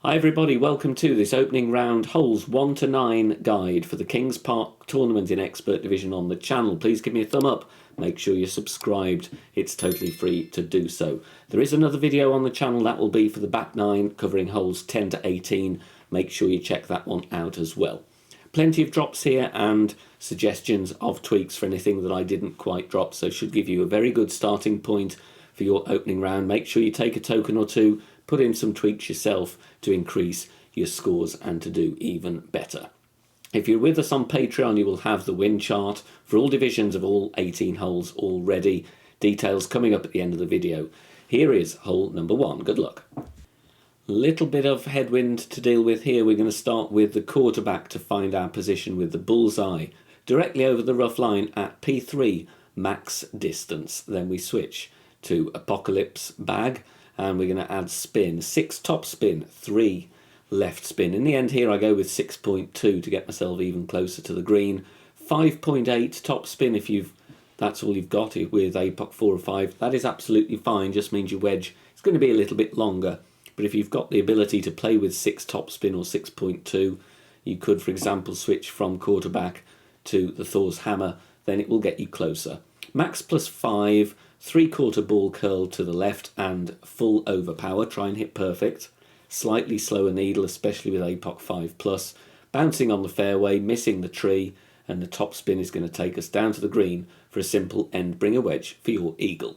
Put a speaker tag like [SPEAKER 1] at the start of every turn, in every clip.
[SPEAKER 1] Hi everybody, welcome to this opening round holes 1 to 9 guide for the Kings Park tournament in Expert Division on the channel. Please give me a thumb up, make sure you're subscribed, it's totally free to do so. There is another video on the channel that will be for the back 9 covering holes 10 to 18, make sure you check that one out as well. Plenty of drops here and suggestions of tweaks for anything that I didn't quite drop, so should give you a very good starting point for your opening round. Make sure you take a token or two, put in some tweaks yourself to increase your scores and to do even better. If you're with us on Patreon, you will have the win chart for all divisions of all 18 holes already. Details coming up at the end of the video. Here is hole number 1. Good luck. Little bit of headwind to deal with here. We're going to start with the quarterback to find our position with the bullseye directly over the rough line at P3 max distance. Then we switch to Apocalypse bag and we're going to add spin. 6 top spin, 3 left spin. In the end here I go with 6.2 to get myself even closer to the green. 5.8 top spin if that's all you've got with APOC 4 or 5. That is absolutely fine, just means your wedge is going to be a little bit longer. But if you've got the ability to play with 6 top spin or 6.2, you could, for example, switch from quarterback to the Thor's hammer, then it will get you closer. Max plus 5, 3/4 ball curl to the left and full overpower. Try and hit perfect. Slightly slower needle, especially with APOC 5 plus. Bouncing on the fairway, missing the tree, and the top spin is going to take us down to the green for a simple end bringer wedge for your eagle.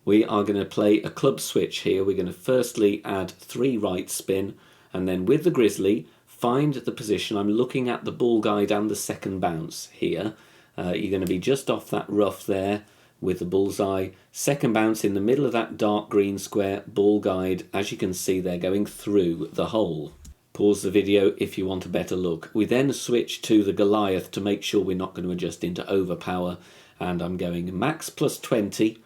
[SPEAKER 1] We are going to play a club switch here. We're going to firstly add 3 right spin, and then with the grizzly, find the position. I'm looking at the ball guide and the second bounce here. You're going to be just off that rough there with the bullseye. Second bounce in the middle of that dark green square, ball guide, as you can see they're going through the hole. Pause the video if you want a better look. We then switch to the Goliath to make sure we're not going to adjust into overpower, and I'm going max plus 20,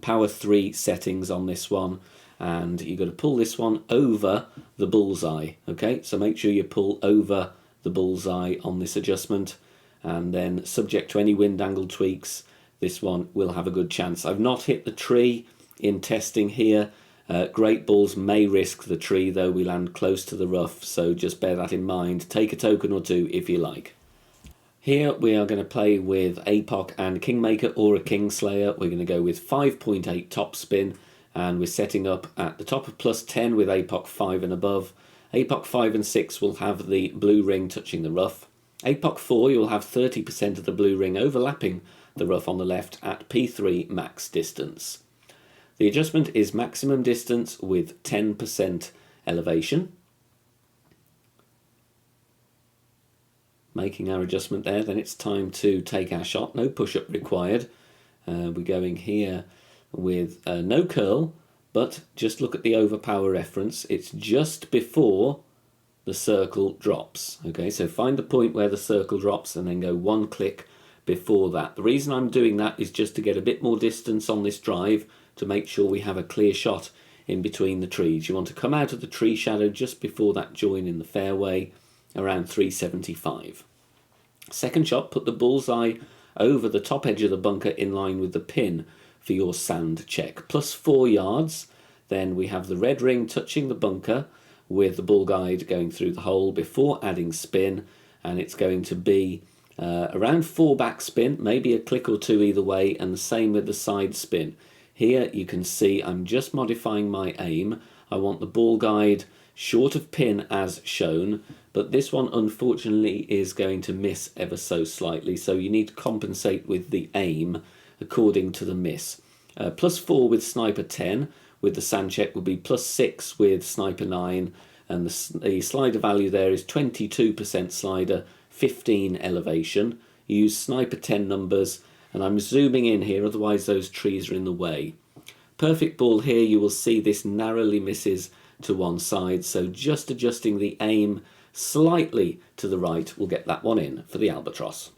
[SPEAKER 1] power 3 settings on this one, and you've got to pull this one over the bullseye. Okay, so make sure you pull over the bullseye on this adjustment, and then subject to any wind angle tweaks, this one will have a good chance. I've not hit the tree in testing here. Great balls may risk the tree, though we land close to the rough, so just bear that in mind. Take a token or two if you like. Here we are going to play with APOC and Kingmaker or a Kingslayer. We're going to go with 5.8 top spin, and we're setting up at the top of plus 10 with APOC 5 and above. APOC 5 and 6 will have the blue ring touching the rough. APOC 4, you'll have 30% of the blue ring overlapping the rough on the left at P3 max distance. The adjustment is maximum distance with 10% elevation. Making our adjustment there, then it's time to take our shot. No push-up required. We're going here with no curl, but just look at the overpower reference. It's just before the circle drops. Okay, so find the point where the circle drops and then go 1 click before that. The reason I'm doing that is just to get a bit more distance on this drive to make sure we have a clear shot in between the trees. You want to come out of the tree shadow just before that join in the fairway, around 375. Second shot, put the bullseye over the top edge of the bunker in line with the pin for your sand check. Plus 4 yards, then we have the red ring touching the bunker with the ball guide going through the hole before adding spin, and it's going to be around 4 back spin, maybe a click or 2 either way, and the same with the side spin. Here you can see I'm just modifying my aim. I want the ball guide short of pin as shown, but this one unfortunately is going to miss ever so slightly, so you need to compensate with the aim according to the miss. Plus 4 with sniper 10, with the sand check will be plus 6 with sniper 9, and the slider value there is 22% slider, 15 elevation. Use sniper 10 numbers, and I'm zooming in here, otherwise those trees are in the way. Perfect ball here, you will see this narrowly misses to one side, so just adjusting the aim slightly to the right will get that one in for the albatross.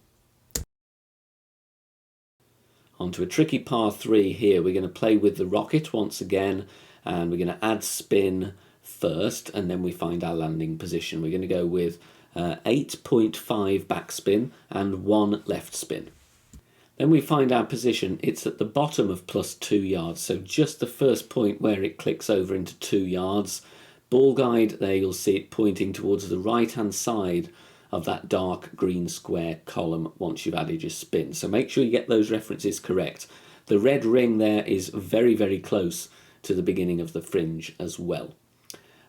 [SPEAKER 1] Onto a tricky par 3 here. We're going to play with the rocket once again, and we're going to add spin first, and then we find our landing position. We're going to go with 8.5 backspin and 1 left spin. Then we find our position. It's at the bottom of +2 yards, so just the first point where it clicks over into 2 yards. Ball guide, there you'll see it pointing towards the right-hand side of that dark green square column once you've added your spin. So make sure you get those references correct. The red ring there is very, very close to the beginning of the fringe as well.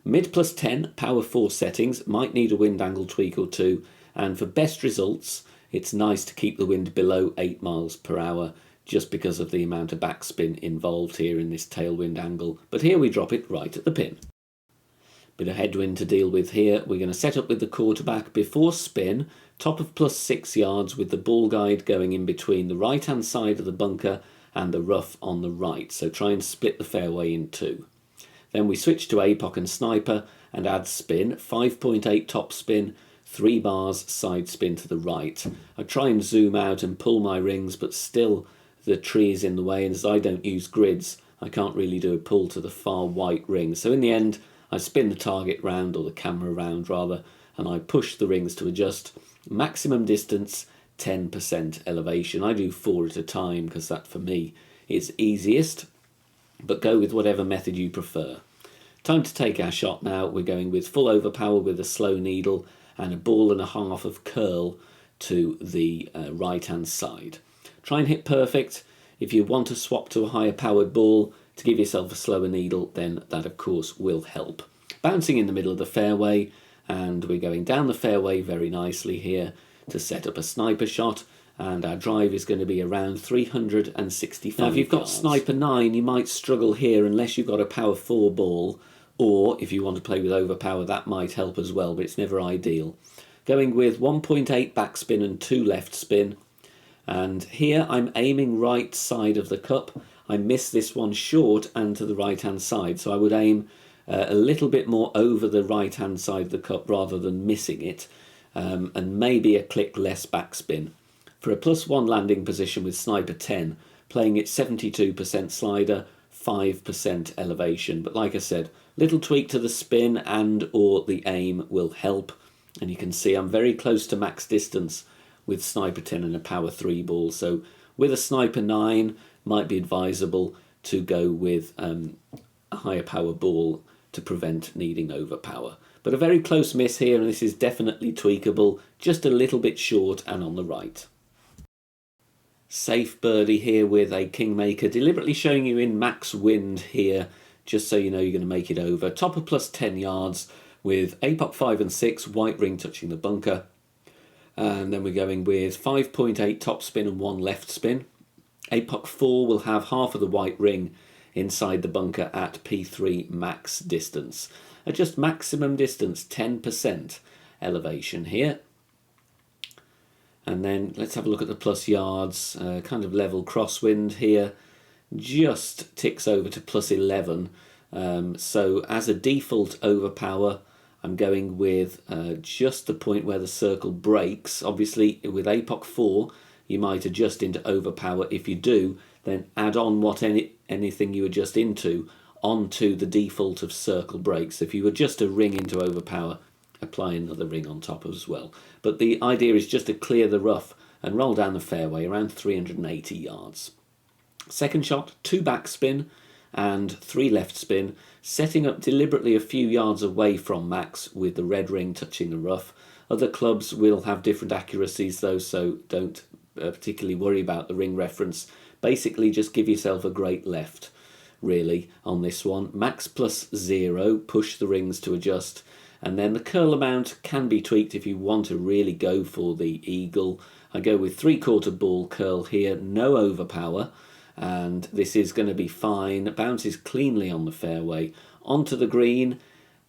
[SPEAKER 1] Mid +10, power 4 settings, might need a wind angle tweak or two, and for best results, it's nice to keep the wind below 8 miles per hour just because of the amount of backspin involved here in this tailwind angle, but here we drop it right at the pin. Bit of headwind to deal with here. We're going to set up with the quarterback before spin, top of +6 yards with the ball guide going in between the right-hand side of the bunker and the rough on the right, so try and split the fairway in two. Then we switch to APOC and sniper and add spin, 5.8 top spin, 3 bars side spin to the right. I try and zoom out and pull my rings, but still the tree is in the way, and as I don't use grids, I can't really do a pull to the far white ring. So in the end, I spin the target round, or the camera round rather, and I push the rings to adjust. Maximum distance, 10% elevation. I do 4 at a time because that for me is easiest, but go with whatever method you prefer. Time to take our shot now. We're going with full overpower with a slow needle and a ball and a half of curl to the right-hand side. Try and hit perfect. If you want to swap to a higher powered ball to give yourself a slower needle, then that of course will help. Bouncing in the middle of the fairway, and we're going down the fairway very nicely here to set up a sniper shot, and our drive is going to be around 365 yards. Now if you've got sniper 9, you might struggle here unless you've got a power 4 ball, or if you want to play with overpower, that might help as well, but it's never ideal. Going with 1.8 backspin and 2 left spin, and here I'm aiming right side of the cup. I miss this one short and to the right hand side, so I would aim a little bit more over the right hand side of the cup rather than missing it, and maybe a click less backspin. For a +1 landing position with sniper 10, playing it 72% slider, 5% elevation, but like I said, little tweak to the spin and or the aim will help, and you can see I'm very close to max distance with sniper 10 and a power 3 ball, so with a sniper 9 might be advisable to go with a higher power ball to prevent needing overpower. But a very close miss here, and this is definitely tweakable, just a little bit short and on the right. Safe birdie here with a Kingmaker, deliberately showing you in max wind here, just so you know you're going to make it over. Top of +10 yards with APOC 5 and 6, white ring touching the bunker. And then we're going with 5.8 top spin and 1 left spin. APOC 4 will have half of the white ring inside the bunker at P3 max distance. Adjust maximum distance, 10% elevation here. And then let's have a look at the plus yards, kind of level crosswind here. Just ticks over to +11. So as a default overpower, I'm going with just the point where the circle breaks. Obviously, with APOC 4, you might adjust into overpower. If you do, then add on anything you adjust into onto the default of circle breaks. If you adjust a ring into overpower, apply another ring on top as well. But the idea is just to clear the rough and roll down the fairway around 380 yards. Second shot, 2 backspin and 3 left spin, setting up deliberately a few yards away from max with the red ring touching the rough. Other clubs will have different accuracies though, so don't particularly worry about the ring reference. Basically just give yourself a great left really on this one. Max +0, push the rings to adjust, and then the curl amount can be tweaked if you want to really go for the eagle. I go with 3/4 ball curl here, no overpower, and this is going to be fine. Bounces cleanly on the fairway onto the green.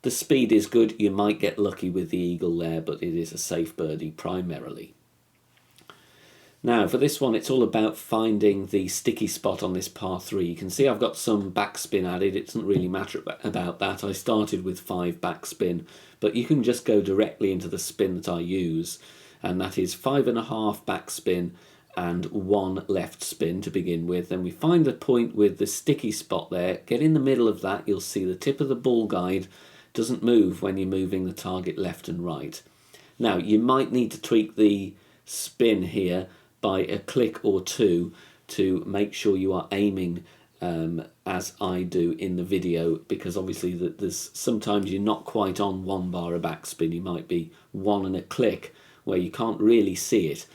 [SPEAKER 1] The speed is good. You might get lucky with the eagle there, but it is a safe birdie primarily. Now for this one, it's all about finding the sticky spot on this par 3. You can see I've got some backspin added. It doesn't really matter about that. I started with 5 backspin, but you can just go directly into the spin that I use, and that is 5.5 backspin and 1 left spin to begin with. Then we find the point with the sticky spot there, get in the middle of that. You'll see the tip of the ball guide doesn't move when you're moving the target left and right. Now you might need to tweak the spin here, by a click or two to make sure you are aiming as I do in the video, because obviously there's sometimes you're not quite on 1 bar of backspin, you might be 1 and a click where you can't really see it.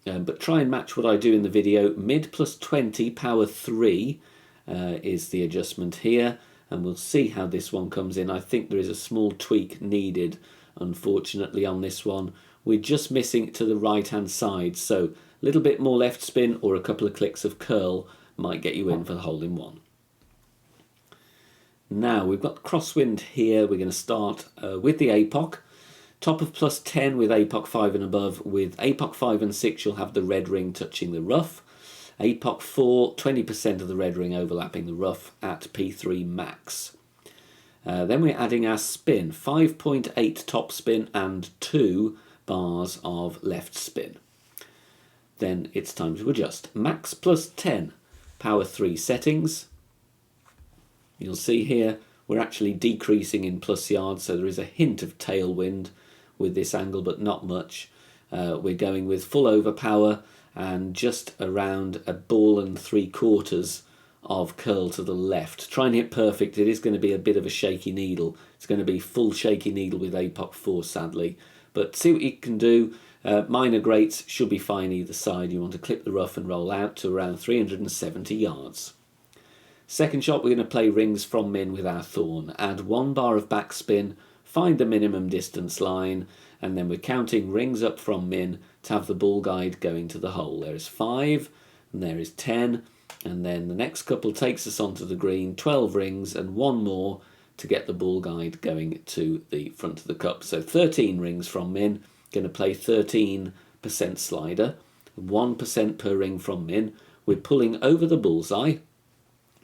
[SPEAKER 1] But try and match what I do in the video. Mid plus 20, power 3 is the adjustment here, and we'll see how this one comes in. I think there is a small tweak needed, unfortunately, on this one. We're just missing it to the right hand side, so a little bit more left spin or a couple of clicks of curl might get you in for the hole in one. Now we've got crosswind here. We're going to start with the APOC. Top of plus 10 with APOC 5 and above. With APOC 5 and 6 you'll have the red ring touching the rough. APOC 4, 20% of the red ring overlapping the rough at P3 max. Then we're adding our spin, 5.8 top spin and 2 bars of left spin. Then it's time to adjust. Max plus 10, power 3 settings. You'll see here we're actually decreasing in plus yards, so there is a hint of tailwind with this angle, but not much. We're going with full overpower and just around a ball and 3/4 of curl to the left. Try and hit perfect. It is going to be a bit of a shaky needle. It's going to be full shaky needle with APOC 4, sadly. But see what you can do. Minor grates should be fine either side. You want to clip the rough and roll out to around 370 yards. Second shot, we're going to play rings from min with our thorn. Add 1 bar of backspin, find the minimum distance line, and then we're counting rings up from min to have the ball guide going to the hole. There is 5, and there is 10, and then the next couple takes us onto the green, 12 rings and 1 more to get the ball guide going to the front of the cup. So 13 rings from min, going to play 13% slider, 1% per ring from min. We're pulling over the bullseye.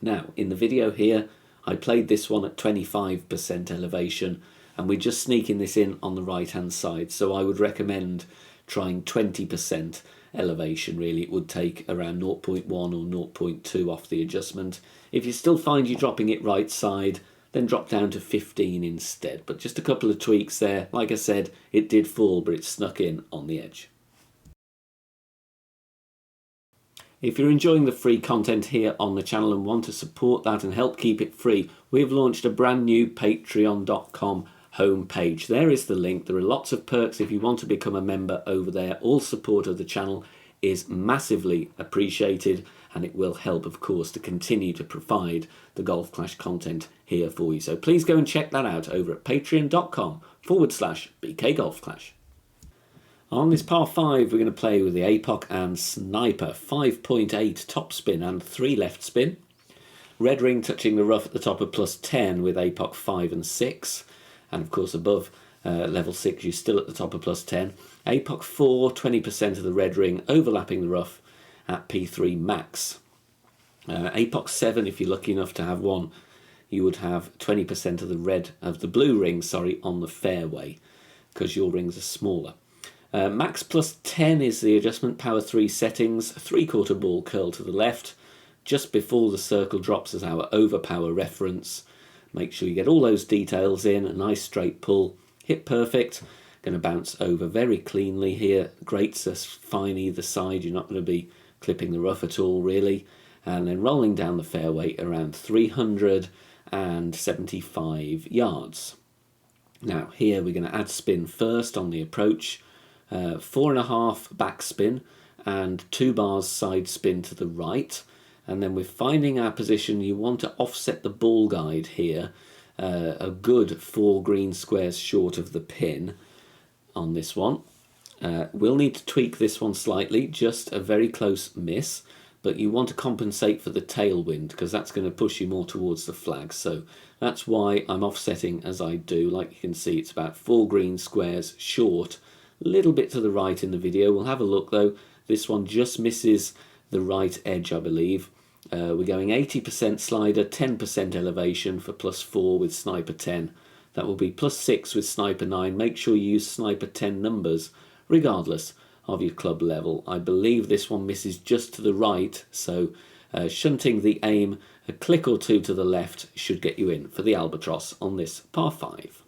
[SPEAKER 1] Now, in the video here, I played this one at 25% elevation, and we're just sneaking this in on the right-hand side. So I would recommend trying 20% elevation, really. It would take around 0.1 or 0.2 off the adjustment. If you still find you're dropping it right side, then drop down to 15 instead. But just a couple of tweaks there. Like I said, it did fall, but it snuck in on the edge. If you're enjoying the free content here on the channel and want to support that and help keep it free, we've launched a brand new patreon.com homepage. There is the link. There are lots of perks if you want to become a member over there. All support of the channel is massively appreciated, and it will help, of course, to continue to provide the Golf Clash content here for you. So please go and check that out over at patreon.com/BK Golf Clash. On this par 5, we're going to play with the APOC and Sniper, 5.8 top spin and 3 left spin. Red ring touching the rough at the top of plus 10 with APOC 5 and 6. And of course above level 6 you're still at the top of plus 10. APOC 4, 20% of the red ring overlapping the rough at P3 max. APOC 7, if you're lucky enough to have one, you would have 20% of the blue ring, on the fairway, because your rings are smaller. Max plus 10 is the adjustment, power 3 settings, 3/4 ball curl to the left, just before the circle drops as our overpower reference. Make sure you get all those details in, a nice straight pull, hit perfect, going to bounce over very cleanly here, grates are fine either side, you're not going to be clipping the rough at all really, and then rolling down the fairway around 375 yards. Now here we're going to add spin first on the approach, 4.5 backspin and 2 bars side spin to the right, and then we're finding our position. You want to offset the ball guide here, a good 4 green squares short of the pin on this one. We'll need to tweak this one slightly, just a very close miss, but you want to compensate for the tailwind because that's going to push you more towards the flag. So that's why I'm offsetting as I do. Like you can see, it's about 4 green squares short, a little bit to the right in the video. We'll have a look though. This one just misses the right edge, I believe. We're going 80% slider, 10% elevation for plus 4 with Sniper 10. That will be plus 6 with Sniper 9. Make sure you use Sniper 10 numbers regardless of your club level. I believe this one misses just to the right, so shunting the aim a click or two to the left should get you in for the albatross on this par 5.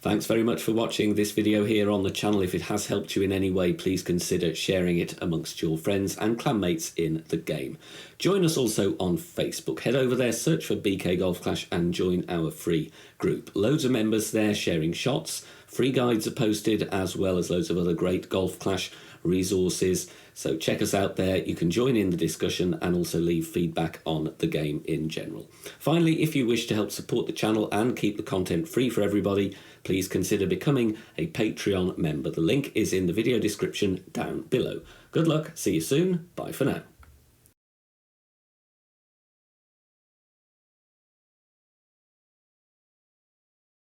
[SPEAKER 1] Thanks very much for watching this video here on the channel. If it has helped you in any way, please consider sharing it amongst your friends and clanmates in the game. Join us also on Facebook. Head over there, search for BK Golf Clash and join our free group. Loads of members there sharing shots. Free guides are posted, as well as loads of other great Golf Clash resources. So check us out there. You can join in the discussion and also leave feedback on the game in general. Finally, if you wish to help support the channel and keep the content free for everybody, please consider becoming a Patreon member. The link is in the video description down below. Good luck, see you soon, bye for now.